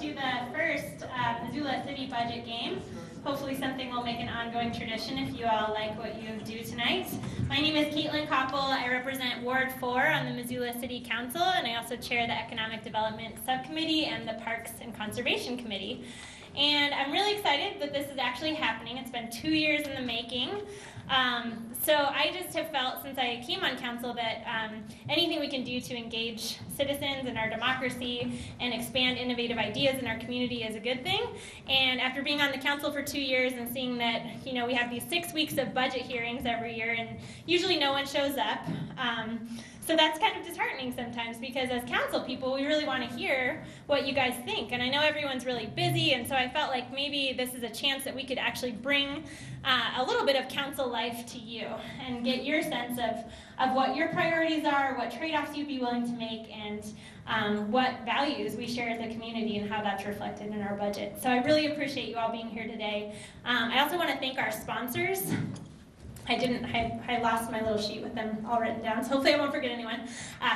to the first Missoula City Budget Game. Hopefully something will make an ongoing tradition if you all like what you do tonight. My name is Caitlin Koppel. I represent Ward 4 on the Missoula City Council, and I also chair the Economic Development Subcommittee and the Parks and Conservation Committee. And I'm really excited that this is actually happening. It's been 2 years in the making. So I just have felt since I came on council that anything we can do to engage citizens in our democracy and expand innovative ideas in our community is a good thing. And after being on the council for 2 years and seeing that, we have these 6 weeks of budget hearings every year and usually no one shows up. So that's kind of disheartening sometimes because as council people, we really want to hear what you guys think. And I know everyone's really busy, and so I felt like maybe this is a chance that we could actually bring a little bit of council life to you and get your sense of what your priorities are, what trade-offs you'd be willing to make, and what values we share as a community and how that's reflected in our budget. So I really appreciate you all being here today. I also want to thank our sponsors. I lost my little sheet with them all written down, so hopefully I won't forget anyone.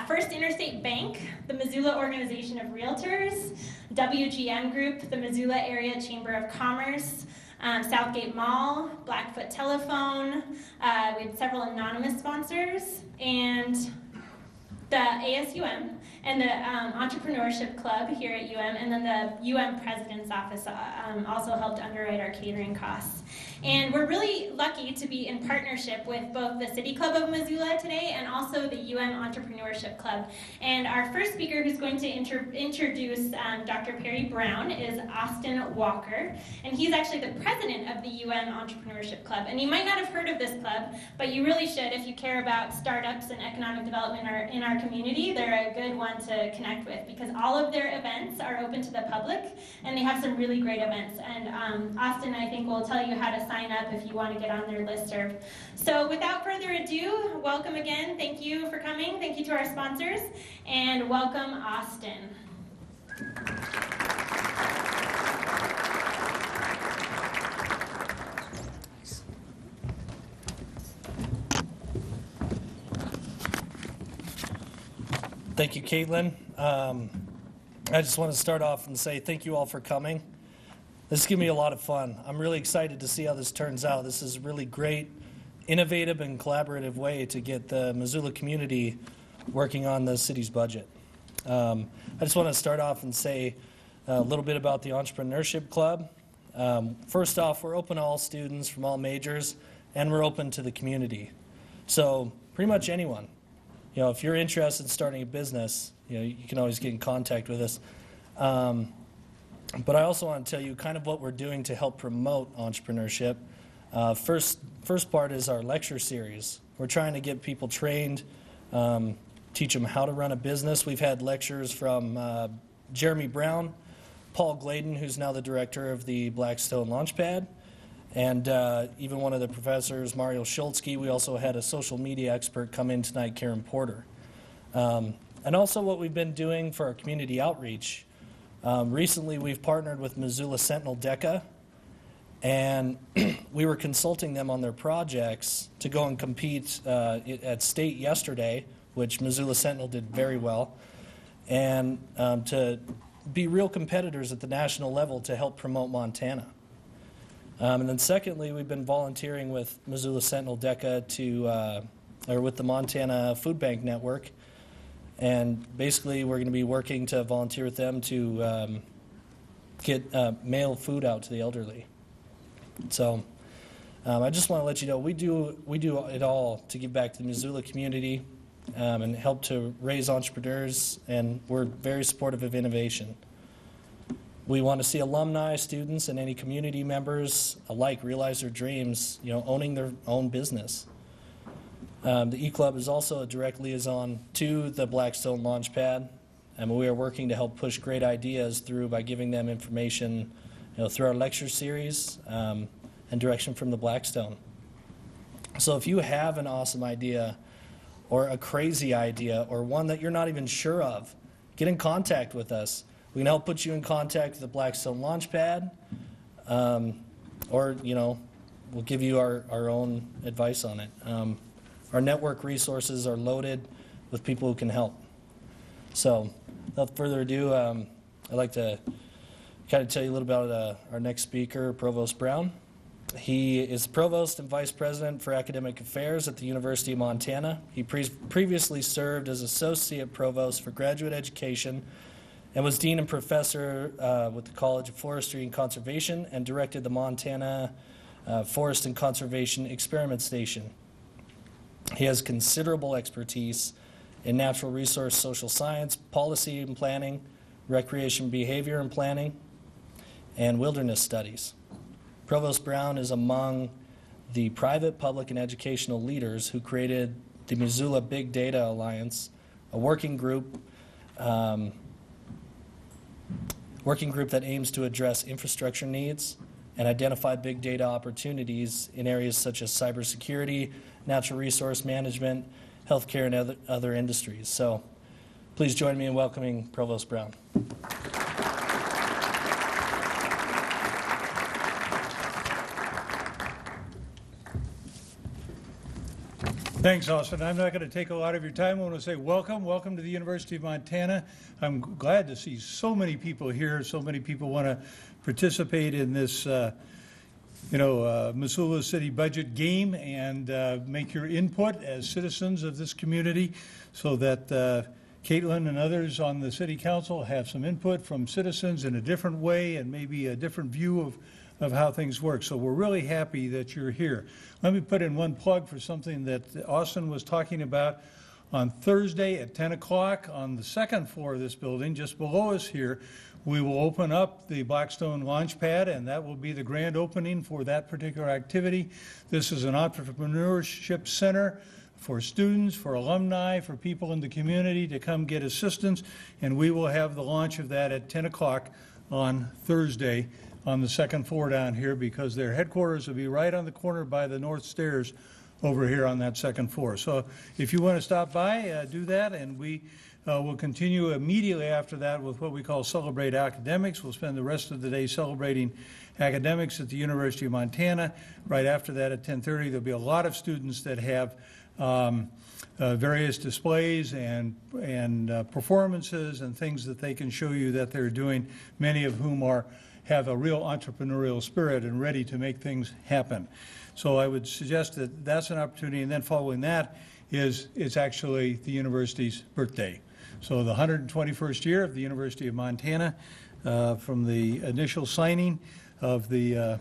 First Interstate Bank, the Missoula Organization of Realtors, WGM Group, the Missoula Area Chamber of Commerce, Southgate Mall, Blackfoot Telephone, we had several anonymous sponsors, and the ASUM, and the Entrepreneurship Club here at UM, and then the UM President's Office also helped underwrite our catering costs. And we're really lucky to be in partnership with both the City Club of Missoula today and also the UM Entrepreneurship Club. And our first speaker who's going to introduce Dr. Perry Brown is Austin Walker. And he's actually the president of the UM Entrepreneurship Club. And you might not have heard of this club, but you really should if you care about startups and economic development in our community. They're a good one to connect with because all of their events are open to the public and they have some really great events. And Austin, I think, will tell you how to sign up if you want to get on their listserv. So without further ado, welcome again. Thank you for coming. Thank you to our sponsors, and welcome Austin. Thank you, Caitlin. I just want to start off and say thank you all for coming. This is going to be a lot of fun. I'm really excited to see how this turns out. This is a really great, innovative, and collaborative way to get the Missoula community working on the city's budget. I just want to start off and say a little bit about the Entrepreneurship Club. First off, we're open to all students from all majors, and we're open to the community. So pretty much anyone. If you're interested in starting a business, you can always get in contact with us. But I also want to tell you kind of what we're doing to help promote entrepreneurship. First part is our lecture series. We're trying to get people trained, teach them how to run a business. We've had lectures from Jeremy Brown, Paul Gladen, who's now the director of the Blackstone Launchpad, and even one of the professors, Mario Schultzke. We also had a social media expert come in tonight, Karen Porter. And also what we've been doing for our community outreach. Recently, we've partnered with Missoula Sentinel DECA, and we were consulting them on their projects to go and compete at state yesterday, which Missoula Sentinel did very well, and to be real competitors at the national level to help promote Montana. And then secondly, we've been volunteering with Missoula Sentinel DECA or with the Montana Food Bank Network. And basically, we're going to be working to volunteer with them to get mail food out to the elderly. So I just want to let you know we do it all to give back to the Missoula community and help to raise entrepreneurs, and we're very supportive of innovation. We want to see alumni, students, and any community members alike realize their dreams, owning their own business. The E-Club is also a direct liaison to the Blackstone Launchpad, and we are working to help push great ideas through by giving them information through our lecture series and direction from the Blackstone. So if you have an awesome idea or a crazy idea or one that you're not even sure of, get in contact with us. We can help put you in contact with the Blackstone Launchpad, or we'll give you our own advice on it. Our network resources are loaded with people who can help. So without further ado, I'd like to Got to tell you a little about our next speaker, Provost Brown. He is Provost and Vice President for Academic Affairs at the University of Montana. He previously served as Associate Provost for Graduate Education and was Dean and Professor with the College of Forestry and Conservation and directed the Montana Forest and Conservation Experiment Station. He has considerable expertise in natural resource social science, policy and planning, recreation behavior and planning, and wilderness studies. Provost Brown is among the private, public, and educational leaders who created the Missoula Big Data Alliance, a working group that aims to address infrastructure needs and identify big data opportunities in areas such as cybersecurity, natural resource management, healthcare, and other industries. So please join me in welcoming Provost Brown. Thanks, Austin. I'm not going to take a lot of your time. I want to say welcome to the University of Montana. I'm glad to see so many people here. So many people want to participate in this, Missoula City budget game and make your input as citizens of this community, so that Caitlin and others on the City Council have some input from citizens in a different way and maybe a different view of how things work. So we're really happy that you're here. Let me put in one plug for something that Austin was talking about. On Thursday at 10 o'clock on the second floor of this building, just below us here, we will open up the Blackstone launch pad, and that will be the grand opening for that particular activity. This is an entrepreneurship center for students, for alumni, for people in the community to come get assistance, and we will have the launch of that at 10 o'clock on Thursday on the second floor down here, because their headquarters will be right on the corner by the north stairs over here on that second floor. So if you want to stop by, do that, and we will continue immediately after that with what we call Celebrate Academics. We'll spend the rest of the day celebrating academics at the University of Montana. Right after that at 10:30, there'll be a lot of students that have various displays and performances and things that they can show you that they're doing, many of whom have a real entrepreneurial spirit and ready to make things happen. So I would suggest that that's an opportunity, and then following that it's actually the university's birthday. So the 121st year of the University of Montana, from the initial signing of the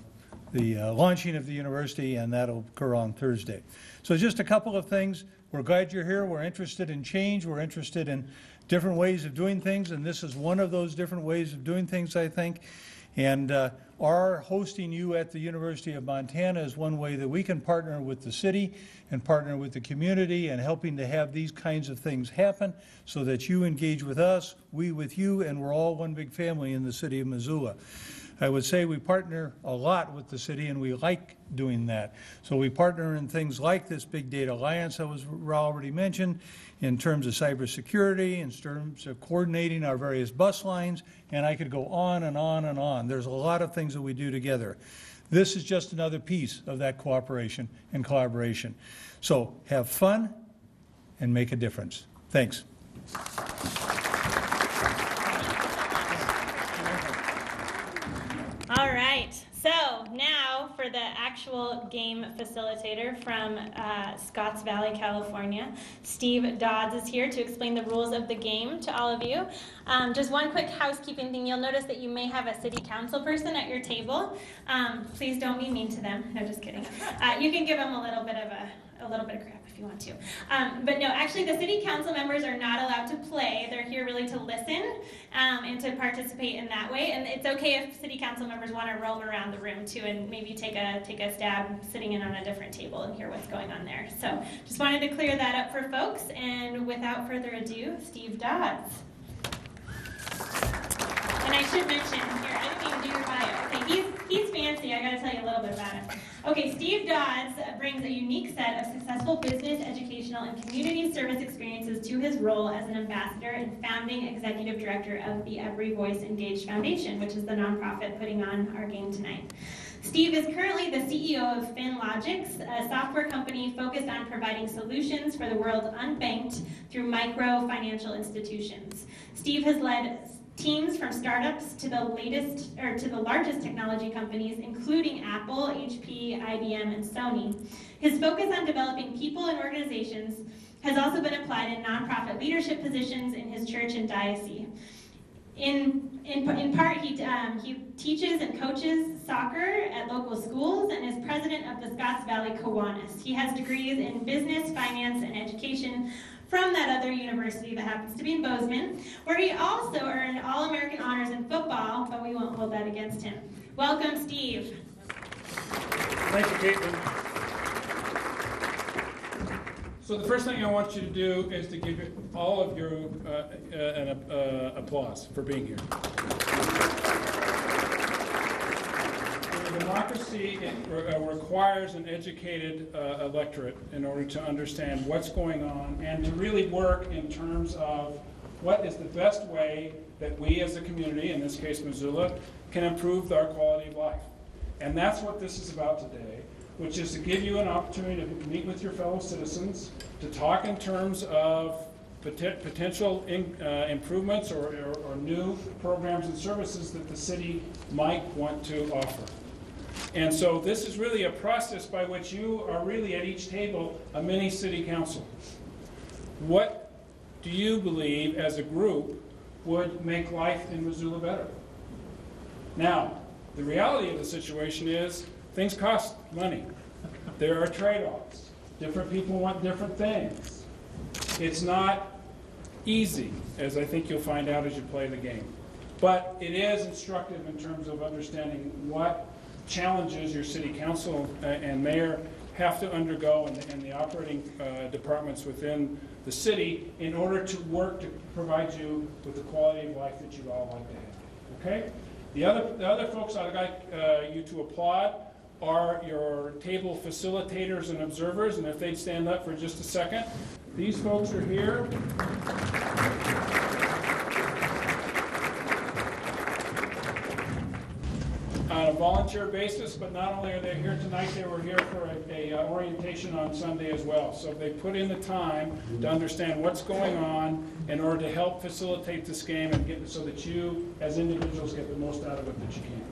launching of the university, and that'll occur on Thursday. So just a couple of things. We're glad you're here. We're interested in change. We're interested in different ways of doing things, and this is one of those different ways of doing things, I think. And our hosting you at the University of Montana is one way that we can partner with the city and partner with the community and helping to have these kinds of things happen, so that you engage with us, we with you, and we're all one big family in the city of Missoula. I would say we partner a lot with the city, and we like doing that. So we partner in things like this Big Data Alliance that was already mentioned, in terms of cybersecurity, in terms of coordinating our various bus lines, and I could go on and on and on. There's a lot of things that we do together. This is just another piece of that cooperation and collaboration. So have fun and make a difference. Thanks. All right, so now for the actual game facilitator from Scotts Valley, California. Steve Dodds is here to explain the rules of the game to all of you. Just one quick housekeeping thing. You'll notice that you may have a city council person at your table. Please don't be mean to them. No, just kidding. You can give them a little bit of crap if you want to. But no, actually the city council members are not allowed to play. They're here really to listen and to participate in that way. And it's okay if city council members want to roam around the room too and maybe take a stab sitting in on a different table and hear what's going on there. So just wanted to clear that up for folks. And without further ado, Steve Dodds. And I should mention here, I didn't even do your bio. Okay, he's fancy. I got to tell you a little bit about him. Okay, Steve Dodds brings a unique set of successful business, educational, and community service experiences to his role as an ambassador and founding executive director of the Every Voice Engaged Foundation, which is the nonprofit putting on our game tonight. Steve is currently the CEO of FinLogix, a software company focused on providing solutions for the world's unbanked through micro financial institutions. Steve has led teams from startups to the largest technology companies, including Apple, HP, IBM, and Sony. His focus on developing people and organizations has also been applied in nonprofit leadership positions in his church and diocese. In part, he teaches and coaches soccer at local schools and is president of the Scotts Valley Kiwanis. He has degrees in business, finance, and education from that other university that happens to be in Bozeman, where he also earned All-American honors in football, but we won't hold that against him. Welcome, Steve. Thank you, Caitlin. So the first thing I want you to do is to give all of you an applause for being here. Democracy requires an educated electorate in order to understand what's going on and to really work in terms of what is the best way that we as a community, in this case Missoula, can improve our quality of life. And that's what this is about today, which is to give you an opportunity to meet with your fellow citizens, to talk in terms of potential improvements or new programs and services that the city might want to offer. And so this is really a process by which you are really at each table a mini city council. What do you believe as a group would make life in Missoula better? Now, the reality of the situation is things cost money. There are trade-offs. Different people want different things. It's not easy, as I think you'll find out as you play the game. But it is instructive in terms of understanding what challenges your city council and mayor have to undergo and the operating departments within the city in order to work to provide you with the quality of life that you'd all like to have. Okay? The other folks I'd like you to applaud are your table facilitators and observers, and if they'd stand up for just a second. These folks are here. On a volunteer basis, but not only are they here tonight, they were here for a orientation on Sunday as well. So they put in the time to understand what's going on in order to help facilitate this game and get so that you, as individuals, get the most out of it that you can.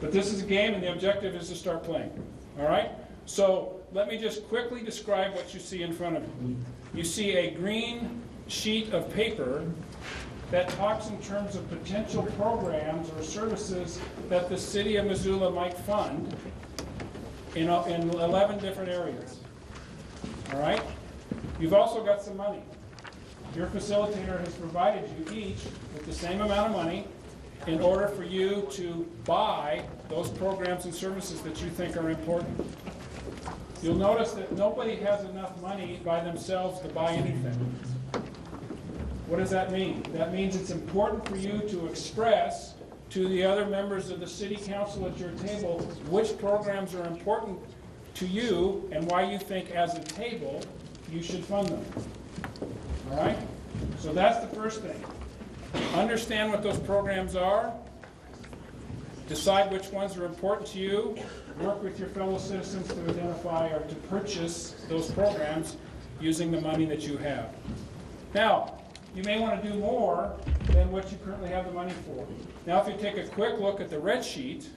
But this is a game, and the objective is to start playing. All right? So let me just quickly describe what you see in front of you. You see a green sheet of paper that talks in terms of potential programs or services that the city of Missoula might fund in 11 different areas. All right? You've also got some money. Your facilitator has provided you each with the same amount of money in order for you to buy those programs and services that you think are important. You'll notice that nobody has enough money by themselves to buy anything. What does that mean? That means it's important for you to express to the other members of the city council at your table which programs are important to you and why you think as a table you should fund them. All right? So that's the first thing. Understand what those programs are. Decide which ones are important to you. Work with your fellow citizens to identify or to purchase those programs using the money that you have. Now, you may want to do more than what you currently have the money for. Now, if you take a quick look at the red sheet,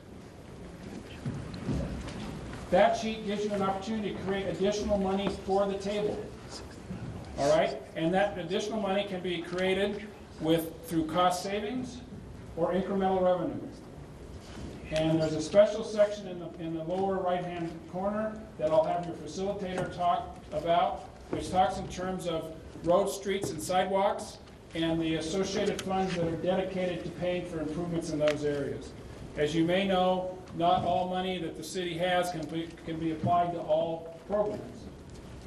that sheet gives you an opportunity to create additional money for the table. All right? And that additional money can be created through cost savings or incremental revenue. And there's a special section in the lower right-hand corner that I'll have your facilitator talk about, which talks in terms of roads, streets, and sidewalks, and the associated funds that are dedicated to paying for improvements in those areas. As you may know, not all money that the city has can be applied to all programs.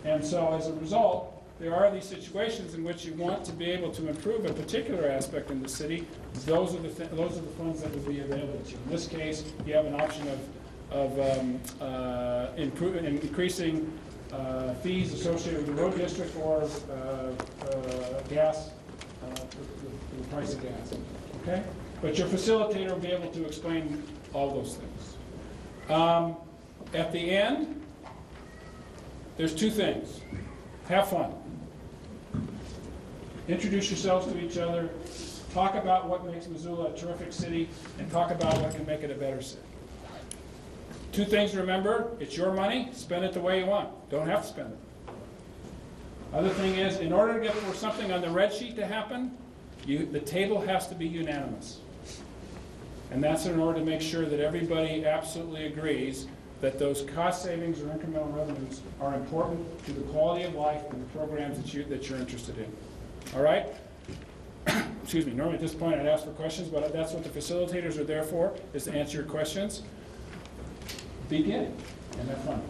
And so as a result, there are these situations in which you want to be able to improve a particular aspect in the city. Those are the funds that would be available to you. In this case, you have an option of increasing fees associated with the road district or gas, the price of gas. Okay? But your facilitator will be able to explain all those things. At the end, there's two things. Have fun. Introduce yourselves to each other. talk about what makes Missoula a terrific city, and talk about what can make it a better city. 2 things to remember: it's your money, spend it the way you want. Don't have to spend it. Other thing is, in order to get for something on the red sheet to happen, the table has to be unanimous. And that's in order to make sure that everybody absolutely agrees that those cost savings or incremental revenues are important to the quality of life and the programs that you're interested in. All right? Excuse me, normally at this point I'd ask for questions, but that's what the facilitators are there for, is to answer your questions. Begin, and have fun.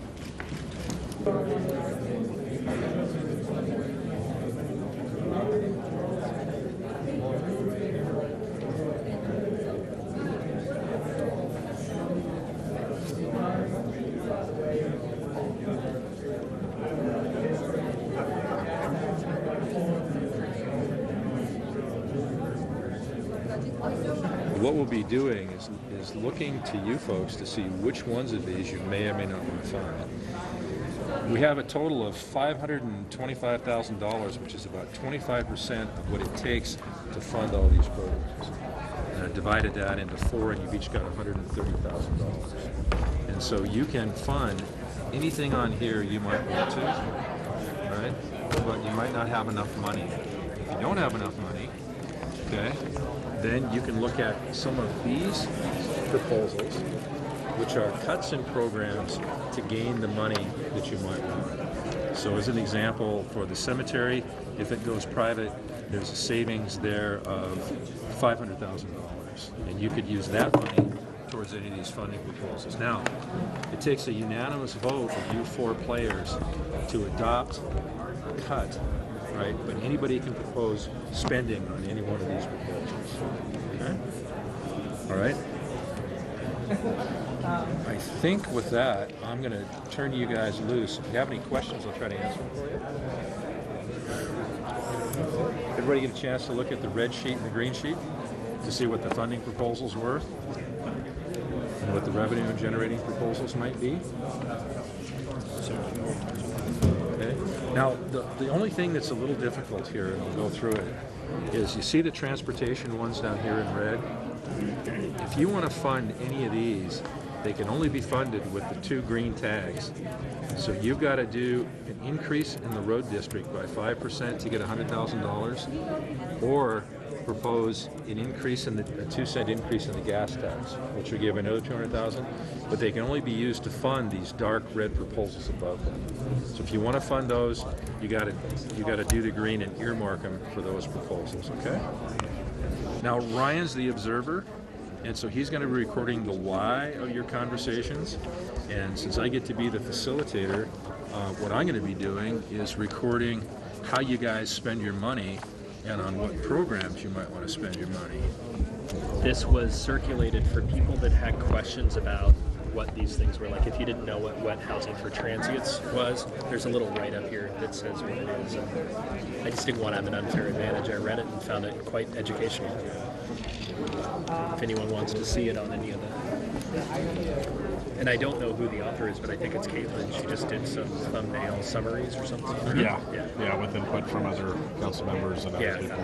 What we'll be doing is looking to you folks to see which ones of these you may or may not want to find. We have a total of $525,000, which is about 25% of what it takes to fund all these programs. And I divided that into 4, and you've each got $130,000. And so you can fund anything on here you might want to, right? But you might not have enough money. If you don't have enough money, okay, then you can look at some of these proposals, which are cuts in programs to gain the money that you might want. So as an example, for the cemetery, if it goes private, there's a savings there of $500,000. And you could use that money towards any of these funding proposals. Now, it takes a unanimous vote of you 4 players to adopt a cut, right? But anybody can propose spending on any one of these proposals. Okay? All right? I think with that, I'm going to turn you guys loose. If you have any questions, I'll try to answer them for you. Everybody get a chance to look at the red sheet and the green sheet to see what the funding proposals were and what the revenue generating proposals might be. Okay. Now, the only thing that's a little difficult here, and I'll go through it, is you see the transportation ones down here in red? If you want to fund any of these, they can only be funded with the 2 green tags. So you've got to do an increase in the road district by 5% to get $100,000, or propose an increase in a 2-cent increase in the gas tax, which would give another $200,000. But they can only be used to fund these dark red proposals above them. So if you want to fund those, you got to do the green and earmark them for those proposals. Okay. Now Ryan's the observer, and so he's going to be recording the why of your conversations. And since I get to be the facilitator, what I'm going to be doing is recording how you guys spend your money and on what programs you might want to spend your money. This was circulated for people that had questions about what these things were. Like if you didn't know what housing for transients was, there's a little write-up here that says what it is. And I just didn't want to have an unfair advantage. I read it and found it quite educational. If anyone wants to see it on any of that. And I don't know who the author is, but I think it's Caitlin. She just did some thumbnail summaries or something. Yeah, with input from other council members and other people.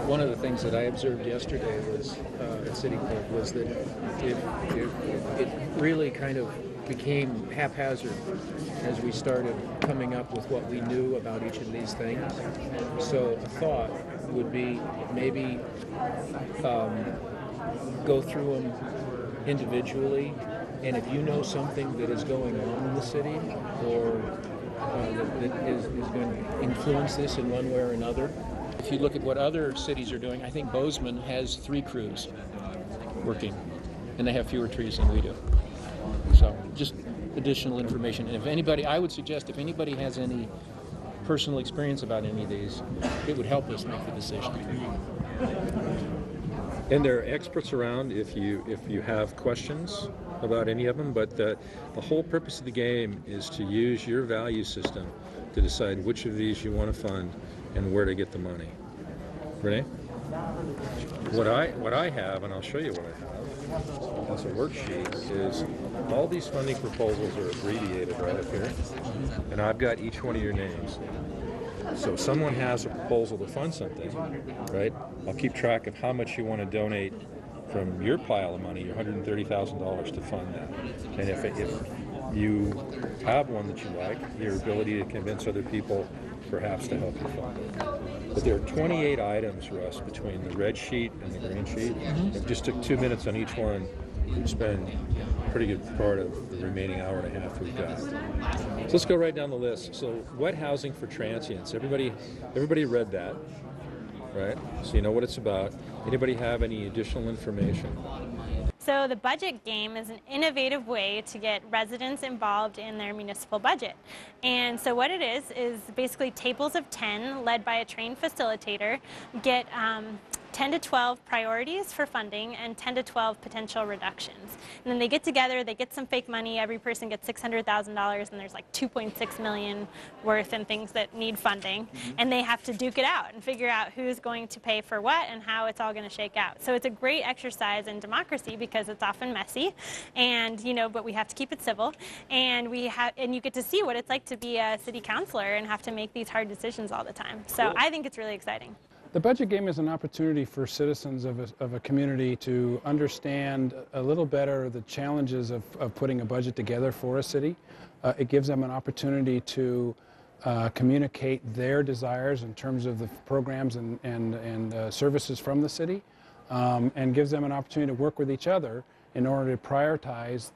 One of the things that I observed yesterday was at City Court was that it really kind of became haphazard as we started coming up with what we knew about each of these things. So a thought would be maybe go through them individually, and if you know something that is going on in the city or that is going to influence this in one way or another. If you look at what other cities are doing, I think Bozeman has 3 crews working, and they have fewer trees than we do. So just additional information. And if anybody, I would suggest if anybody has any personal experience about any of these, it would help us make the decision. And there are experts around if you have questions about any of them, but the whole purpose of the game is to use your value system to decide which of these you want to fund and where to get the money. Renee? What I have, and I'll show you what I have as a worksheet, is all these funding proposals are abbreviated right up here, and I've got each one of your names. So if someone has a proposal to fund something, right, I'll keep track of how much you want to donate from your pile of money, your $130,000, to fund that. And if you have one that you like, your ability to convince other people perhaps to help you fund it. But there are 28 items, Russ, between the red sheet and the green sheet. It just took 2 minutes on each one. We spend a pretty good part of the remaining hour and a half we've got. So let's go right down the list. So wet housing for transients. Everybody read that, right? So you know what it's about. Anybody have any additional information? So the budget game is an innovative way to get residents involved in their municipal budget. And so what it is basically tables of 10 led by a trained facilitator get 10 to 12 priorities for funding and 10 to 12 potential reductions. And then they get together, they get some fake money, every person gets $600,000, and there's like 2.6 million worth in things that need funding. And they have to duke it out and figure out who's going to pay for what and how it's all going to shake out. So it's a great exercise in democracy because it's often messy, and but we have to keep it civil. And you get to see what it's like to be a city councilor and have to make these hard decisions all the time. So I think it's really exciting. The budget game is an opportunity for citizens of a community to understand a little better the challenges of putting a budget together for a city. It gives them an opportunity to communicate their desires in terms of the programs and services from the city, and gives them an opportunity to work with each other in order to prioritize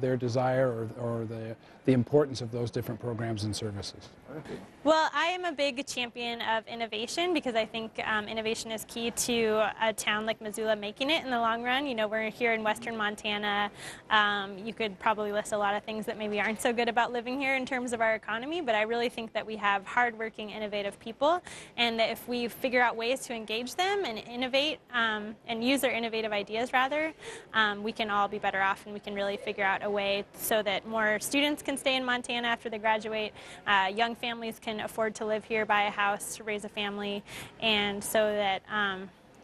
their desire or the importance of those different programs and services. Well, I am a big champion of innovation because I think innovation is key to a town like Missoula making it in the long run. We're here in western Montana. You could probably list a lot of things that maybe aren't so good about living here in terms of our economy, but I really think that we have hardworking, innovative people, and that if we figure out ways to engage them and innovate and use their innovative ideas rather, we can all be better off, and we can really figure out a way so that more students can stay in Montana after they graduate, young families can afford to live here, buy a house, to raise a family, and so that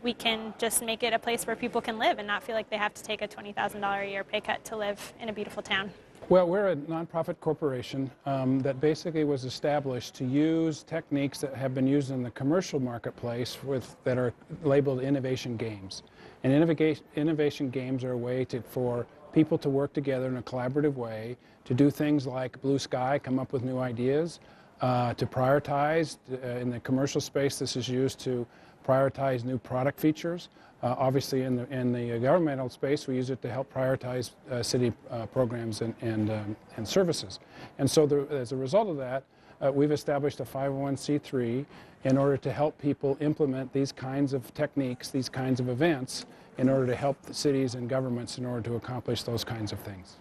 we can just make it a place where people can live and not feel like they have to take a $20,000 a year pay cut to live in a beautiful town. Well, we're a nonprofit corporation that basically was established to use techniques that have been used in the commercial marketplace that are labeled innovation games. And innovation games are a way for people to work together in a collaborative way to do things like blue sky, come up with new ideas, to prioritize. In the commercial space, this is used to prioritize new product features. Obviously, in the governmental space, we use it to help prioritize city programs and services. And so as a result of that, we've established a 501c3 in order to help people implement these kinds of techniques, these kinds of events, in order to help the cities and governments in order to accomplish those kinds of things.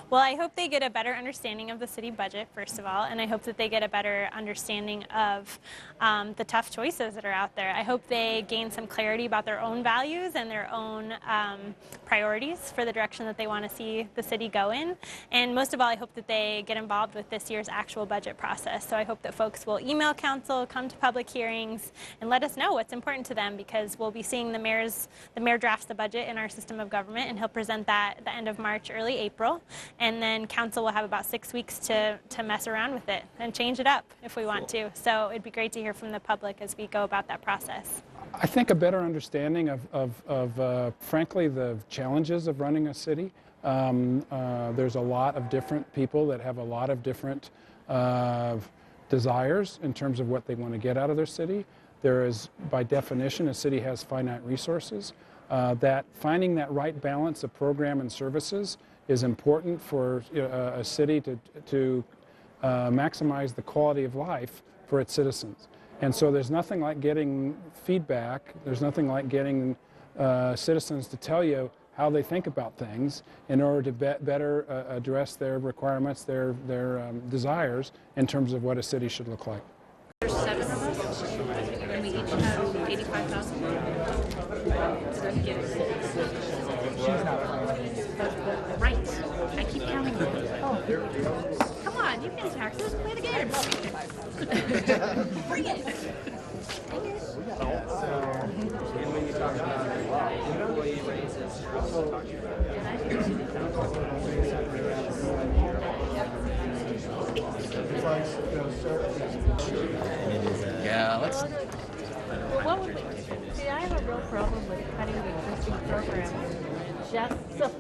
Well, I hope they get a better understanding of the city budget, first of all, and I hope that they get a better understanding of the tough choices that are out there. I hope they gain some clarity about their own values and their own priorities for the direction that they want to see the city go in. And most of all, I hope that they get involved with this year's actual budget process. So I hope that folks will email council, come to public hearings, and let us know what's important to them, because we'll be seeing the mayor drafts the budget in our system of government, and he'll present that at the end of March, early April. And then council will have about 6 weeks to mess around with it and change it up if we want to. So it'd be great to hear from the public as we go about that process. I think a better understanding of frankly, the challenges of running a city. There's a lot of different people that have a lot of different desires in terms of what they want to get out of their city. There is, by definition, a city has finite resources. That finding that right balance of program and services is important for a city to maximize the quality of life for its citizens. And so there's nothing like getting feedback, there's nothing like getting citizens to tell you how they think about things in order to better address their requirements, their desires in terms of what a city should look like. There's 7 of us, and we each have 85,000. Right. I keep counting them. Oh. Come on, you pay taxes. Play the game. Bring it. Yeah, let's. Well, what would we? See, have a real problem with cutting the existing program just so